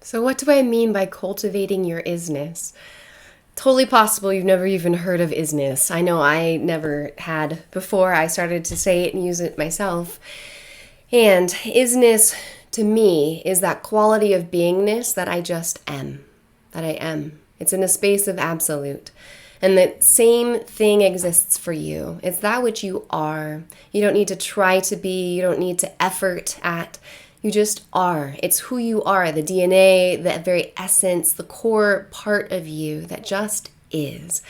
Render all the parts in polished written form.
So what do I mean by cultivating your isness? Totally possible you've never even heard of isness. I know I never had before I started to say it and use it myself. And isness to me is that quality of beingness that I just am, that I am. It's in a space of absolute. And the same thing exists for you. It's that which you are. You don't need to try to be, you don't need to effort at. You just are. It's who you are, the DNA, the very essence, the core part of you that just is.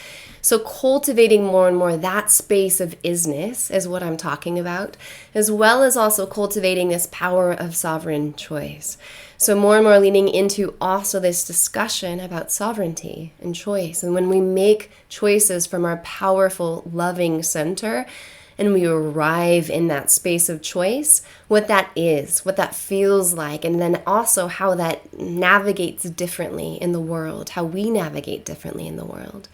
So cultivating more and more that space of isness is what I'm talking about, as well as also cultivating this power of sovereign choice. So more and more leaning into also this discussion about sovereignty and choice. And when we make choices from our powerful, loving center, and we arrive in that space of choice, what that is, what that feels like, and then also how that navigates differently in the world, how we navigate differently in the world.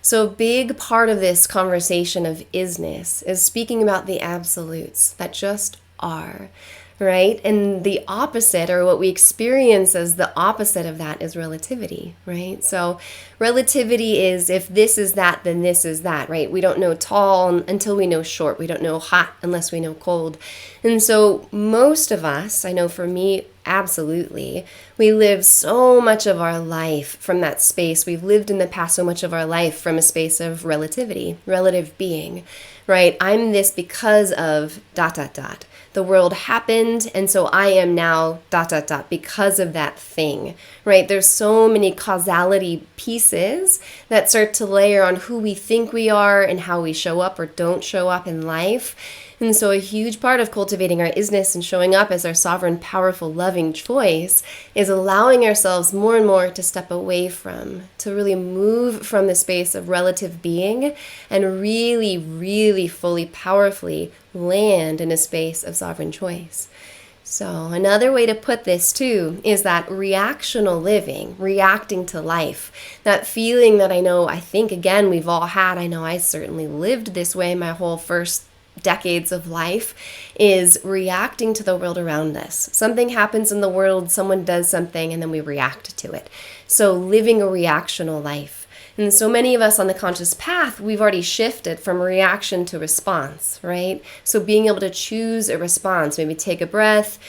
So a big part of this conversation of isness is speaking about the absolutes that just are, right? And the opposite, or what we experience as the opposite of that, is relativity, right? So relativity is if this is that, then this is that, right? We don't know tall until we know short. We don't know hot unless we know cold. And so most of us, I know for me, absolutely, we live so much of our life from that space. We've lived in the past so much of our life from a space of relativity, relative being, right? I'm this because of ... The world happened, and so I am now ... because of that thing, right? There's so many causality pieces that start to layer on who we think we are and how we show up or don't show up in life. And so a huge part of cultivating our isness and showing up as our sovereign, powerful, loving choice is allowing ourselves more and more to step away from, to really move from the space of relative being and really, really fully, powerfully land in a space of sovereign choice. So another way to put this too is that reactional living, reacting to life, that feeling that I think again we've all had. I know I certainly lived this way my whole first decades of life, is reacting to the world around us. Something happens in the world, someone does something, and then we react to it. So living a reactional life. And so many of us on the conscious path, we've already shifted from reaction to response, right? So being able to choose a response, maybe take a breath,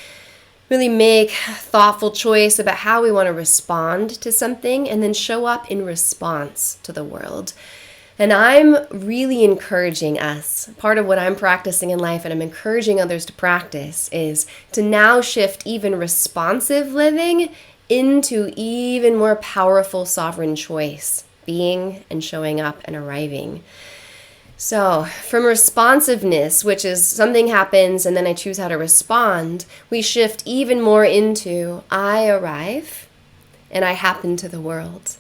really make a thoughtful choice about how we want to respond to something, and then show up in response to the world. And I'm really encouraging us, part of what I'm practicing in life and I'm encouraging others to practice, is to now shift even responsive living into even more powerful sovereign choice, being and showing up and arriving. So from responsiveness, which is something happens and then I choose how to respond, we shift even more into I arrive and I happen to the world.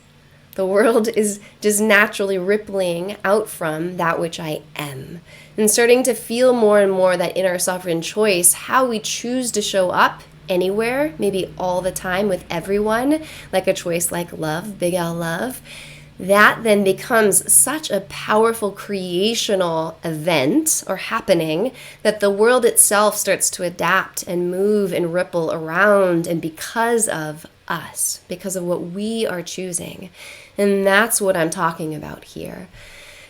The world is just naturally rippling out from that which I am. And starting to feel more and more that in our sovereign choice, how we choose to show up anywhere, maybe all the time with everyone, like a choice like love, big L love, that then becomes such a powerful creational event or happening that the world itself starts to adapt and move and ripple around, and because of us, because of what we are choosing. And that's what I'm talking about here.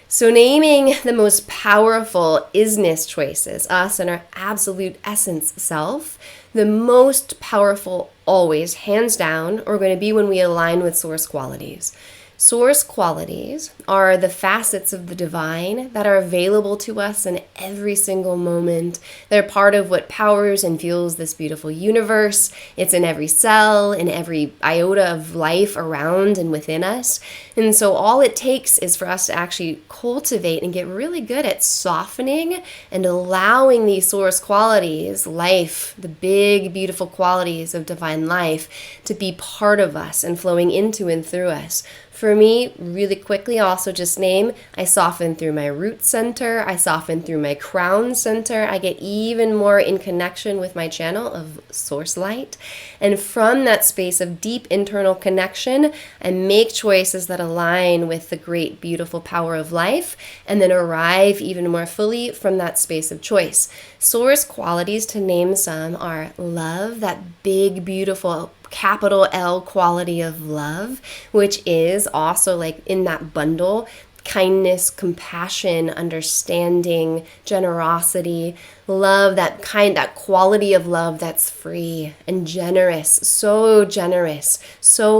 So naming the most powerful isness choices, us and our absolute essence self, the most powerful always, hands down, are going to be when we align with source qualities. Source qualities are the facets of the divine that are available to us in every single moment. They're part of what powers and fuels this beautiful universe. It's in every cell, in every iota of life around and within us. And so all it takes is for us to actually cultivate and get really good at softening and allowing these source qualities, life, the big, beautiful qualities of divine life, to be part of us and flowing into and through us. For me, really quickly, also just name, I soften through my root center, I soften through my crown center, I get even more in connection with my channel of source light. And from that space of deep internal connection, I make choices that align with the great, beautiful power of life, and then arrive even more fully from that space of choice. Source qualities, to name some, are love, that big, beautiful capital L quality of love, which is also like in that bundle, kindness, compassion, understanding, generosity, love, that quality of love that's free and generous, so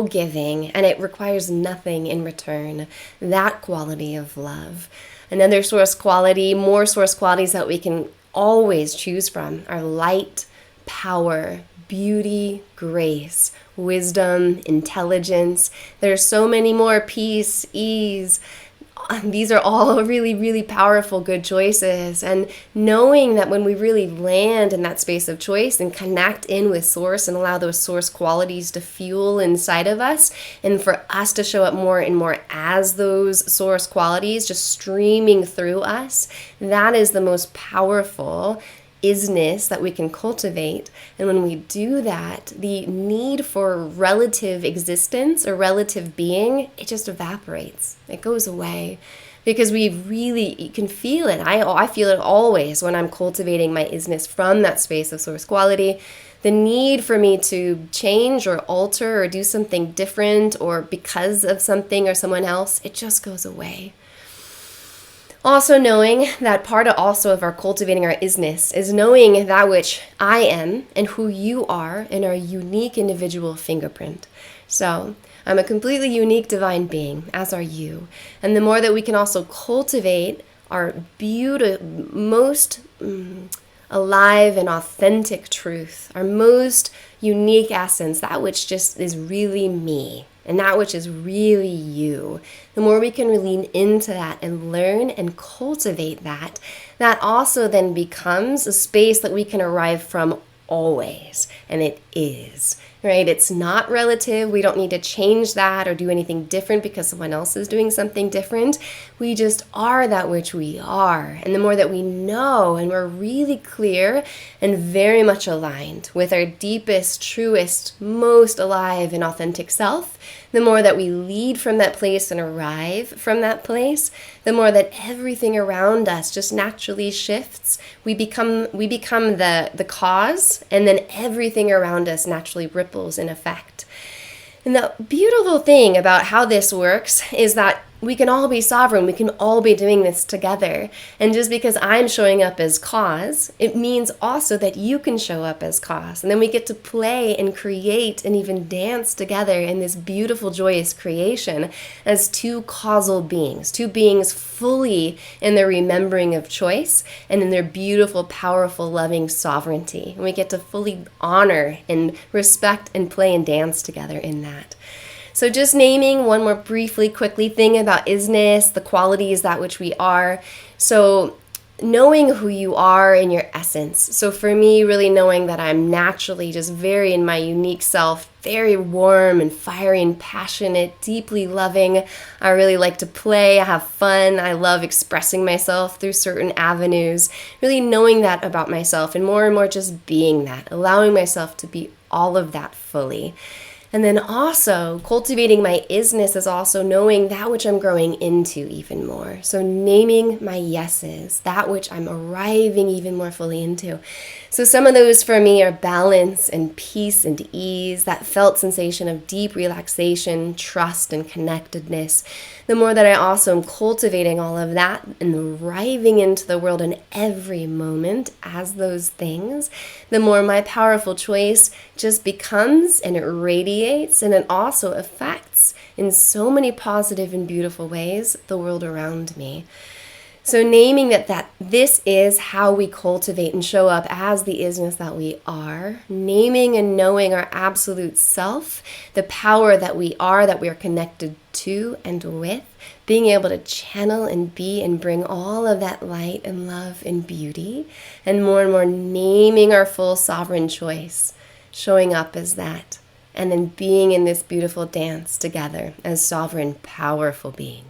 giving, and it requires nothing in return. That quality of love. Another source quality, more source qualities that we can always choose from are light, power, beauty, grace, wisdom, intelligence. There's so many more, peace, ease. These are all really, really powerful, good choices. And knowing that when we really land in that space of choice and connect in with source and allow those source qualities to fuel inside of us, and for us to show up more and more as those source qualities just streaming through us, that is the most powerful isness that we can cultivate. And when we do that, the need for relative existence or relative being, it just evaporates. It goes away because you can feel it. I feel it always when I'm cultivating my isness from that space of source quality. The need for me to change or alter or do something different or because of something or someone else, it just goes away. Also knowing that part of our cultivating our isness is knowing that which I am and who you are in our unique individual fingerprint. So I'm a completely unique divine being, as are you. And the more that we can also cultivate our most alive and authentic truth, our most unique essence, that which just is really me, and that which is really you, the more we can lean into that and learn and cultivate that, that also then becomes a space that we can arrive from always. And it is, right? It's not relative. We don't need to change that or do anything different because someone else is doing something different. We just are that which we are. And the more that we know and we're really clear and very much aligned with our deepest, truest, most alive and authentic self, the more that we lead from that place and arrive from that place, the more that everything around us just naturally shifts. We become the cause, and then everything around us naturally ripples in effect. And the beautiful thing about how this works is that we can all be sovereign. We can all be doing this together. And just because I'm showing up as cause, it means also that you can show up as cause. And then we get to play and create and even dance together in this beautiful, joyous creation as two causal beings, two beings fully in their remembering of choice and in their beautiful, powerful, loving sovereignty. And we get to fully honor and respect and play and dance together in that. So just naming one more quickly thing about isness, the qualities that which we are. So knowing who you are in your essence. So for me, really knowing that I'm naturally just very in my unique self, very warm and fiery and passionate, deeply loving. I really like to play, I have fun, I love expressing myself through certain avenues. Really knowing that about myself and more just being that, allowing myself to be all of that fully. And then also cultivating my isness is also knowing that which I'm growing into even more. So naming my yeses, that which I'm arriving even more fully into. So some of those for me are balance and peace and ease, that felt sensation of deep relaxation, trust and connectedness. The more that I also am cultivating all of that and arriving into the world in every moment as those things, the more my powerful choice just becomes and it radiates and it also affects in so many positive and beautiful ways the world around me. So naming that this is how we cultivate and show up as the isness that we are, naming and knowing our absolute self, the power that we are connected to and with, being able to channel and be and bring all of that light and love and beauty, and more naming our full sovereign choice, showing up as that, and then being in this beautiful dance together as sovereign, powerful beings.